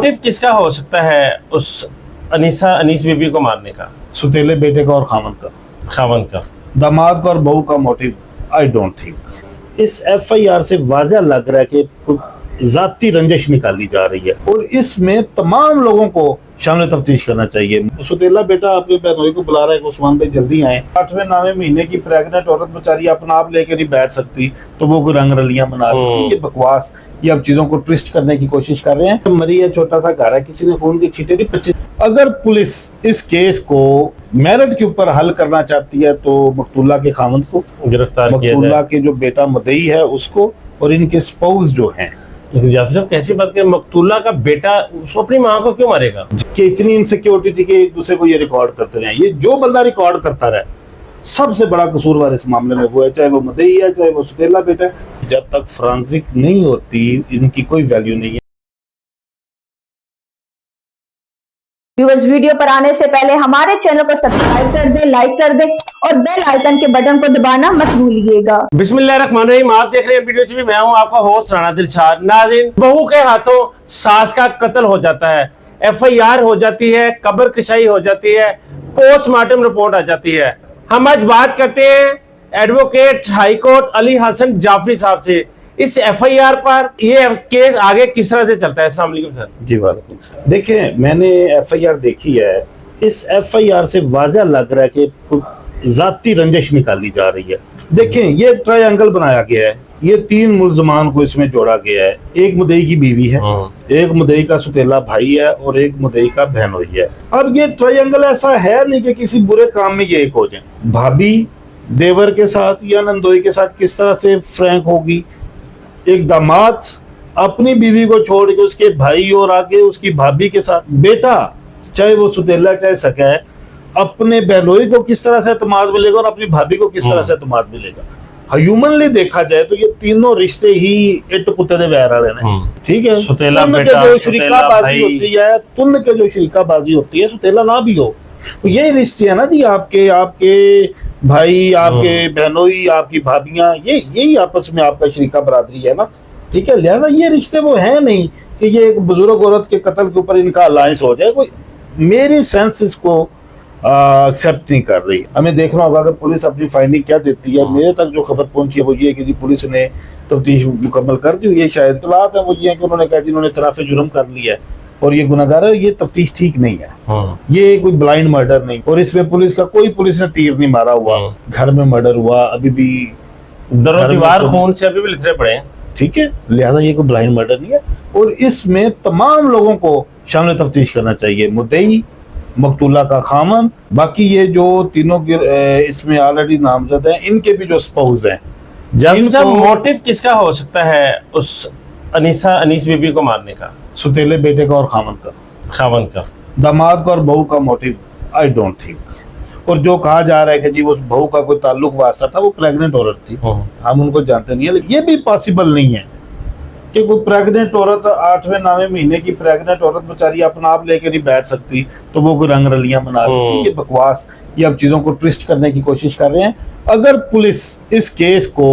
Motive किसका हो सकता है उस अनीस बीबी को मारने का? सुतेले बेटे का और खावन का दामाद का और बहू का मोटिव आई डोंट थिंक। इस एफआईआर से वाज़ह लग रहा है कि जाती रंजिश निकाली जा रही है और इसमें तमाम लोगों को शामिल तफ्तीश करना चाहिए। सुतेला बेटा अपने बहनोई को बुला रहा है कि उस्मान भाई जल्दी आए। 8वें 9वें महीने की प्रेग्नेंट औरत बेचारी अपना आप लेकर नहीं बैठ सकती तो वो कोई रंग रलियां बना रही है। ये बकवास, ये अब चीजों को ट्विस्ट करने की कोशिश कर रहे हैं। मरी है, छोटा सा घर है, किसी ने खून की छींटे नहीं 25। अगर पुलिस इस केस को मेरिट के ऊपर हल करना चाहती है तो मकतूला के खामद को गिरफ्तार किया जाए, मकतूला के जो बेटा मदई है उसको, और इनके स्पाउस जो हैं। लेकिन जाफर साहब कैसी बात है, मकतूला का बेटा उसको अपनी माँ को क्यों मारेगा? कि इतनी इनसिक्योरिटी थी कि एक दूसरे को ये रिकॉर्ड करते रहे। ये जो बंदा रिकॉर्ड करता रहे सबसे बड़ा कसूरवार इस मामले में वो है, चाहे वो मदई है चाहे वो सुतेला बेटा है। जब तक फोरेंसिक नहीं होती इनकी कोई वैल्यू नहीं है। व्यूअर्स, वीडियो पर आने से पहले हमारे चैनल को सब्सक्राइब कर दें, लाइक कर दें और बेल आइकन के बटन को दबाना मत भूलिएगा। बिस्मिल्लाहिर्रहमानिर्रहीम। आप देख रहे हैं वीडियो से भी मैं हूं आपका होस्ट राना दिलशाद। नाज़रीन, बहू के हाथों सास का कत्ल हो जाता है, एफआईआर हो जाती है, कब्र कशाई हो जाती है, पोस्टमार्टम रिपोर्ट आ जाती है। हम आज बात करते हैं एडवोकेट हाईकोर्ट अली हसन जाफरी साहब से। इस एफआईआर पर ये केस आगे किस तरह से चलता है? अस्सलाम वालेकुम सर। जी वालेकुम सलाम। देखिए, मैंने एफआईआर देखी है। इस एफआईआर से वाज़ह लग रहा है कि जाती रंजिश निकाली जा रही है। देखें, ये ट्रायंगल बनाया गया है। ये 3 मुल्जमान को इसमें जोड़ा गया है। एक मुदई की बीवी है, एक मुदई का सुतेला भाई है और एक मुदई का बहनोई है। अब ये ट्रायंगल ऐसा है नहीं कि किसी बुरे काम में ये एक हो जाए। भाभी देवर के साथ या नंदोई के साथ किस तरह से फ्रैंक होगी। एक दामाद अपनी बीवी को छोड़ के उसके भाई और आगे उसकी भाभी के साथ, बेटा चाहे वो सुतेला चाहे सका है, अपने बहनोई को किस तरह से एतमाद मिलेगा और अपनी भाभी को किस तरह से एतमाद मिलेगा। ह्यूमनली देखा जाए तो ये तीनों रिश्ते ही इट कुत्ते दे वैर वाले ने। ठीक है, सुतेला तुन के जो शरीकाबाजी होती है, तुन के जो शरीकाबाजी होती है, सुतेला ना भी हो, तो यही रिश्ते है ना जी। आपके भाई, आपके बहनोई, आपकी भाभियां, यही आपस में आपका शरीका बरादरी है ना। ठीक है, लिहाजा ये रिश्ते वो है नहीं कि ये एक बुजुर्ग औरत के कत्ल के ऊपर इनका अलायंस हो जाए। कोई मेरी सेंस इसको एक्सेप्ट नहीं कर रही। हमें देखना होगा कि पुलिस अपनी फाइंडिंग क्या देती है। मेरे तक जो खबर पहुंची है वो ये है कि जी पुलिस ने तफ्तीश मुकम्मल कर दी। ये शायद इत्तलात है वो ये है कि उन्होंने कहा जिन्होंने इतराफ़े जुर्म कर लिया है और ये गुनाहगार है। ये तफ्तीश ठीक नहीं है। ये कोई ब्लाइंड मर्डर नहीं, और इसमें पुलिस ने तीर नहीं मारा हुआ। घर में मर्डर हुआ, अभी भी दीवार खून से अभी भी लिथरे पड़े हैं। ठीक है, लिहाजा ये कोई ब्लाइंड मर्डर नहीं है और इसमें तमाम लोगों को शामिल तफ्तीश करना चाहिए। मुद्दई, मकतूला का खामन, बाकी ये जो तीनों इसमें ऑलरेडी नामजद हैं, इनके भी जो स्पाउस हैं। मोटिव किसका हो सकता है उस अनीस बीबी को मारने का? सुतेले बेटे का और खावन का दामाद का और बहू का मोटिव आई डोंट थिंक। और जो कहा जा रहा है कि जी वो बहू का कोई ताल्लुक वास्ता था, वो प्रेग्नेंट औरत थी, हम उनको जानते नहीं है। लेकिन ये भी पॉसिबल नहीं है कि कोई प्रेग्नेंट औरत, 8वें 9वें महीने की प्रेग्नेंट औरत बेचारी अपना आप लेकर नहीं बैठ सकती तो वो कोई रंग रलियां बना रही है। ये बकवास, ये अब चीजों को ट्विस्ट करने की कोशिश कर रहे हैं। अगर पुलिस इस केस को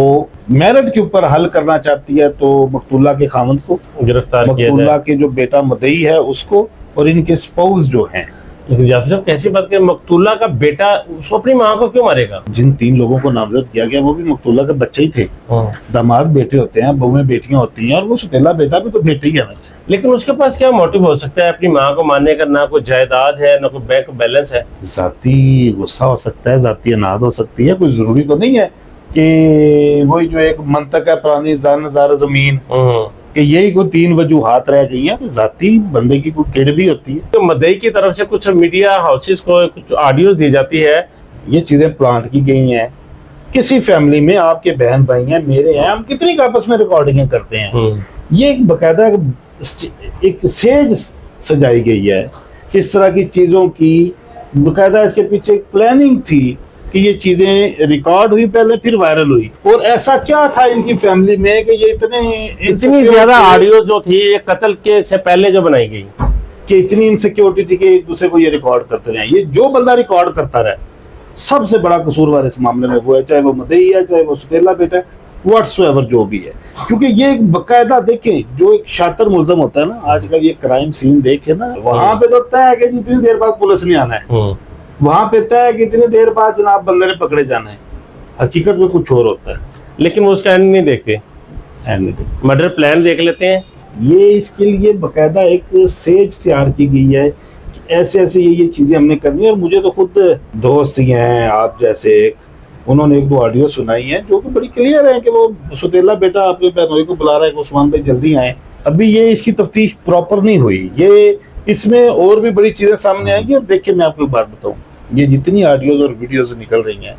मेरिट के ऊपर हल करना चाहती है तो मकतूला के खामद को गिरफ्तार किया जाए, मकतूला के जो बेटा मदई है उसको, और इनके स्पाउस जो हैं। लेकिन जाफर साहब कैसी बात है, मकतूला का बेटा उसको अपनी माँ को क्यों मारेगा? जिन 3 लोगों को नामजद किया गया वो भी मकतूला के बच्चे ही थे। दामाद बेटे होते हैं, बहुएं बेटियां होती हैं, और वो सुतेला बेटा भी तो बेटे ही है ना। लेकिन उसके पास क्या मोटिव हो सकता है अपनी माँ को मारने का? ना कोई जायदाद है, ना कोई बैंक बैलेंस है। जाती गुस्सा हो सकता है, जाती अनाद हो सकती है। कोई जरूरी तो नहीं है कि वही जो एक मंतक है पुरानी ज़ार ज़मीन, कि यही कोई 3 वजूहात रह गई हैं। जाती बंदे की कोई किड भी होती है। तो मदई की तरफ से कुछ मीडिया हाउसेस को कुछ ऑडियोज दी जाती है, ये चीजें प्लांट की गई हैं। किसी फैमिली में आपके बहन भाई हैं, मेरे हैं, हम कितनी आपस में रिकॉर्डिंग करते हैं। ये एक बकायदा एक सेज सजाई गई है। इस तरह की चीजों की बकायदा इसके पीछे एक प्लानिंग थी कि ये चीजें रिकॉर्ड हुई पहले, फिर वायरल हुई। और ऐसा क्या था इनकी फैमिली में कि ये इतनी ज्यादा ऑडियो जो थी ये कत्ल के से पहले जो बनाई गई, कि इतनी इनसिक्योरिटी थी कि एक दूसरे को ये रिकॉर्ड करते रहे। ये जो बंदा रिकॉर्ड करता रहे सबसे बड़ा कसूरवार इस मामले में वो है, चाहे वो मदई है चाहे वो सुतेला बेटा है। व्हाट्सएवर जो भी है, क्योंकि ये एक बकायदा देखें, जो एक शातिर मुल्ज़म होता है ना, आजकल ये क्राइम सीन देखे ना, वहां पे तो तय है कि जितनी देर बाद पुलिस नहीं आना है, वहां पे तय है कि इतनी देर बाद जनाब बंदे ने पकड़े जाना है। हकीकत में कुछ और होता है, लेकिन वो उसका एंड नहीं देखते, एंड नहीं देखते। मर्डर प्लान देख लेते हैं। ये इसके लिए बकायदा एक सेज तैयार की गई है, ऐसे ऐसे ये चीजें हमने करनी है। और मुझे तो खुद दोस्त ही हैं आप जैसे, उन्होंने एक दो ऑडियो सुनाई है जो कि बड़ी क्लियर है कि वो सुतेला बेटा अपने बहनोई को बुला रहा है कि उस्मान भाई जल्दी आए। अभी ये इसकी तफ्तीश प्रॉपर नहीं हुई, ये इसमें और भी बड़ी चीजें सामने आएंगी। और देखिए मैं आपको एक बात बताऊं, ये जितनी ऑडियोज और वीडियोज निकल रही हैं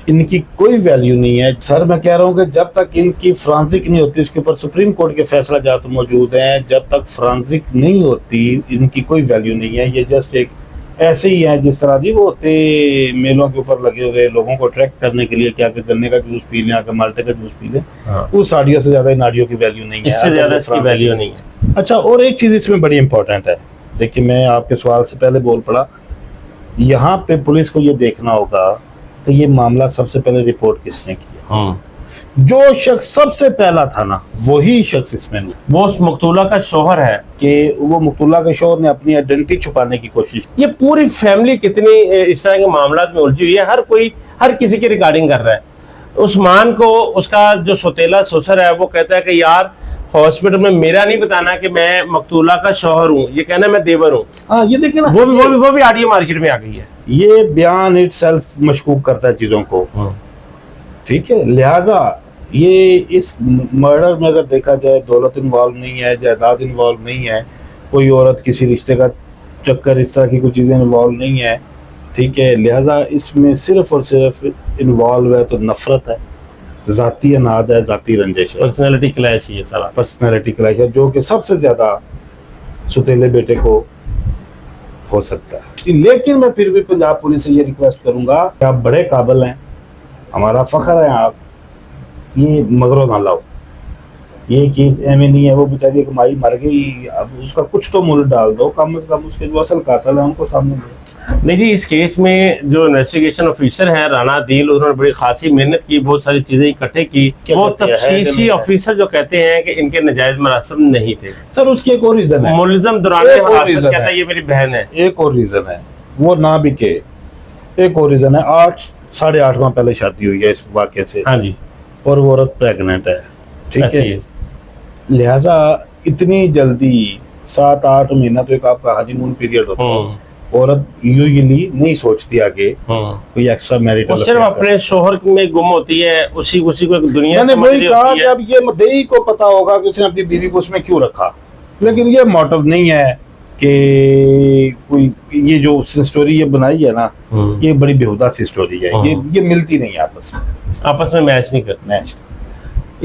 इनकी कोई वैल्यू नहीं है सर। मैं कह रहा हूँ कि जब तक इनकी फ्रांसिक नहीं होती, इसके ऊपर सुप्रीम कोर्ट के फैसला जात मौजूद हैं, जब तक फ्रांसिक नहीं होती इनकी कोई वैल्यू नहीं है। ये जस्ट एक ऐसे ही है जिस तरह जी वो होते मेलों के ऊपर लगे हुए लोगों को अट्रैक्ट करने के लिए, क्या गन्ने का जूस पी लें, आके माल्टे का जूस पी लें। हाँ। उस ऑडियो से ज्यादा इन ऑडियो की वैल्यू नहीं है, इससे ज्यादा इसकी वैल्यू नहीं है। अच्छा, और एक चीज इसमें बड़ी इंपॉर्टेंट है, देखिए मैं आपके सवाल से पहले बोल पड़ा, यहाँ पे पुलिस को ये देखना होगा कि ये मामला सबसे पहले रिपोर्ट किसने किया। जो शख्स सबसे पहला था ना, वही शख्स इसमें वो उस मकतूला का शौहर है कि वो मकतूला के शौहर ने अपनी आइडेंटिटी छुपाने की कोशिश। ये पूरी फैमिली कितनी इस तरह के मामलात में उलझी हुई है, हर कोई हर किसी की रिगार्डिंग कर रहा है। उस्मान को उसका जो सौतेला ससुर है वो कहता है कि यार हॉस्पिटल में मेरा नहीं बताना कि मैं मकतूला का शौहर हूँ, ये कहना मैं देवर हूँ। हाँ ये देखिए ना, वो भी ऑडियो मार्केट में आ गई है। ये बयान इटसेल्फ मशकूक करता है चीजों को, ठीक है। लिहाजा ये इस मर्डर में अगर देखा जाए दौलत इन्वॉल्व नहीं है, जायदाद इन्वॉल्व नहीं है, कोई औरत किसी रिश्ते का चक्कर इस तरह की कोई चीज़ें इन्वॉल्व नहीं है, ठीक है। लिहाजा इसमें सिर्फ और सिर्फ इन्वॉल्व है तो नफरत है, ज़ाती अनाद है, ज़ाती रंजिश है, पर्सनैलिटी क्लैश ये सारा पर्सनैलिटी क्लैश है, जो कि सबसे ज़्यादा सुतेले बेटे को हो सकता है। लेकिन मैं फिर भी पंजाब पुलिस से ये रिक्वेस्ट करूंगा कि आप बड़े काबिल हैं, हमारा फख्र है आप, ये मगरो ना लाओ। ये केस एम नहीं है, वो बेचारी एक माई मर गई, अब उसका कुछ तो मूल्य डाल दो, कम से कम उसके जो असल कातिल है उनको सामने दो। नहीं जी, इस केस में जो इन्वेस्टिगेशन ऑफिसर हैं राना दिल, उन्होंने बड़ी खासी मेहनत की, बहुत सारी चीजें इकट्ठे की। वो तफ्तीशी ऑफिसर जो कहते हैं कि इनके नजायज मरासम नहीं थे सर, उसकी एक और रीजन है, मुलजम दुराने हिरासत कहता है ये मेरी बहन है। एक और रीजन है, वो ना बिके। एक और रीजन है, 8-8.5 माह पहले शादी हुई है इस वाक़े से। हाँ जी, और वो औरत प्रेग्नेंट है, ठीक है। लिहाजा इतनी जल्दी 7-8 महीना तो एक आपका हनीमून पीरियड होता है, औरत यूजुअली नहीं सोचती आगे कोई एक्स्ट्रा मैरिटल, सिर्फ अपने शोहर में गुम होती है, उसी को एक दुनिया मैंने वही कहा कि अब ये मदई को पता होगा कि उसने अपनी बीवी को उसमें क्यों रखा, लेकिन ये मोटिव नहीं है कि कोई ये जो स्टोरी ये बनाई है ना, ये बड़ी बेहुदा सी स्टोरी है, ये मिलती नहीं है आपस में मैच नहीं करती, मैच।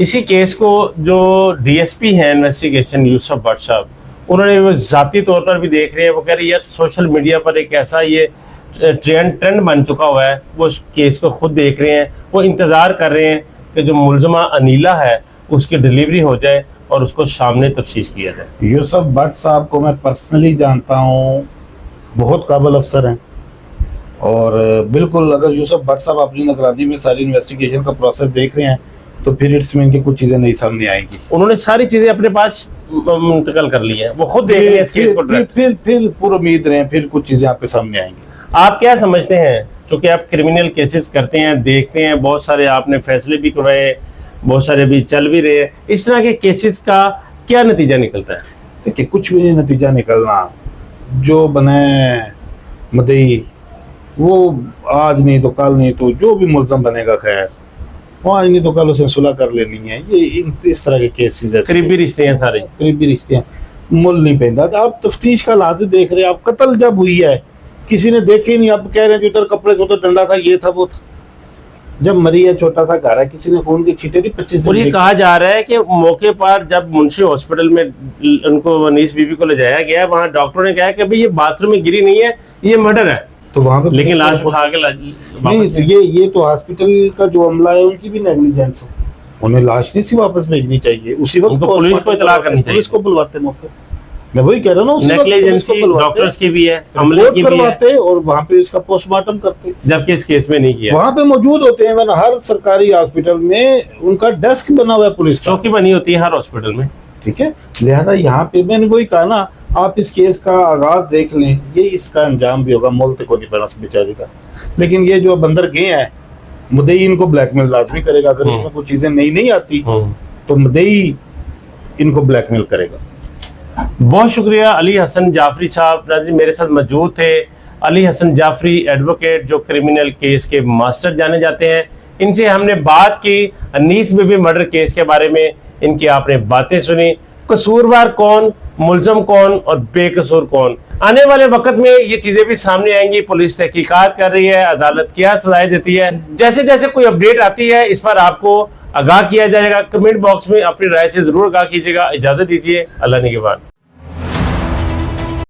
इसी केस को जो डीएसपी है इन्वेस्टिगेशन यूसुफ भट्ट साहब, उन्होंने वो जाती तौर पर भी देख रहे हैं। वो कह रहे हैं यार सोशल मीडिया पर एक ऐसा ये ट्रेंड बन चुका हुआ है, वो उस केस को खुद देख रहे हैं, वो इंतज़ार कर रहे हैं कि जो मुलजमा अनीला है उसकी डिलीवरी हो जाए और उसको सामने तफ्तीश किया जाए। यूसुफ भट्ट साहब को मैं पर्सनली जानता हूँ, बहुत काबिल अफसर हैं, और बिल्कुल अगर यूसुफ भट्ट साहब अपनी निगरानी में सारी इन्वेस्टिगेशन का प्रोसेस देख रहे हैं तो फिर इसमें इनकी कुछ चीज़ें नहीं सामने आएंगी। उन्होंने सारी चीज़ें अपने पास मुंतकल कर ली है, वो खुद देख रहे हैं इस केस को। फिर पूरी उम्मीद रहे, फिर कुछ चीजें आपके सामने आएंगी। आप क्या समझते हैं, चूंकि आप क्रिमिनल केसेस करते हैं, देखते हैं, बहुत सारे आपने फैसले भी करवाए, बहुत सारे भी चल भी रहे, इस तरह के केसेस का क्या नतीजा निकलता है? देखिए कुछ भी नहीं नतीजा निकलना, जो बने मदई वो आज नहीं तो कल नहीं तो जो भी मुल्ज़म बनेगा खैर, वो आज नहीं तो कल उसे सुलह कर लेनी है। ये इस तरह के केसेस ऐसे करीबी रिश्ते हैं, सारे करीबी रिश्ते हैं, मुल नहीं पैदा। आप तफ्तीश का हालात देख रहे हैं, आप कत्ल जब हुई है किसी ने देखे ही नहीं, आप कह रहे हैं जो उधर कपड़े से उधर डंडा था, ये था वो था, जब मरी है छोटा सा घर है, किसी ने खून की छींटे नहीं 25 दिन। और ये कहा जा रहा है कि मौके पर जब मुंशी हॉस्पिटल में उनको वनीस बीबी को ले जाया गया, वहाँ डॉक्टरों ने कहा कि भाई ये बाथरूम में गिरी नहीं है, ये मर्डर है, तो वहाँ पे लेकिन लाश उठा के नहीं, तो ये तो हॉस्पिटल का जो अमला है उनकी भी नेग्लिजेंस है, उन्हें लाश नहीं सी वापस भेजनी चाहिए, उसी वक्त पुलिस को इतला करनी चाहिए, पुलिस को बुलवाते मौके। मैं वही कह रहा हूँ ना, उसी वक्त पुलिस को नेग्लिजेंसी बुलवाते, डॉक्टर्स की भी है, अमले रिपोर्ट की भी है, करवाते और वहाँ पे इसका पोस्टमार्टम करते। जबकि इस केस में नहीं किया। वहाँ पे मौजूद होते हैं, वरना हर सरकारी हॉस्पिटल में उनका डेस्क बना हुआ है पुलिस का, चौकी बनी होती है हर हॉस्पिटल में। ठीक है। लिहाजा यहाँ पे मैंने वही कहा ना, आप इस केस का आगाज देख लें, ये इसका अंजाम भी होगा, मोल तक नहीं पड़ा बेचारे का। लेकिन ये जो बंदर गए हैं, मुद्दई इनको ब्लैकमेल लाजमी करेगा। अगर इसमें कुछ चीजें नहीं आती तो मुद्दई इनको ब्लैकमेल करेगा। बहुत शुक्रिया अली हसन जाफरी साहब। नाज़रीन, मेरे साथ मौजूद थे अली हसन जाफरी एडवोकेट, जो क्रिमिनल केस के मास्टर जाने जाते हैं। इनसे हमने बात की अनीस बीबी मर्डर केस के बारे में, इनकी आपने बातें सुनी, कसूरवार कौन, मुलजम कौन और बेकसूर कौन। आने वाले वक्त में ये चीजें भी सामने आएंगी। पुलिस तहकीकात कर रही है, अदालत क्या सजाएं देती है। जैसे जैसे कोई अपडेट आती है इस पर आपको आगाह किया जाएगा। कमेंट बॉक्स में अपनी राय से जरूर आगाह कीजिएगा। इजाजत दीजिए, अल्लाह निगहबान।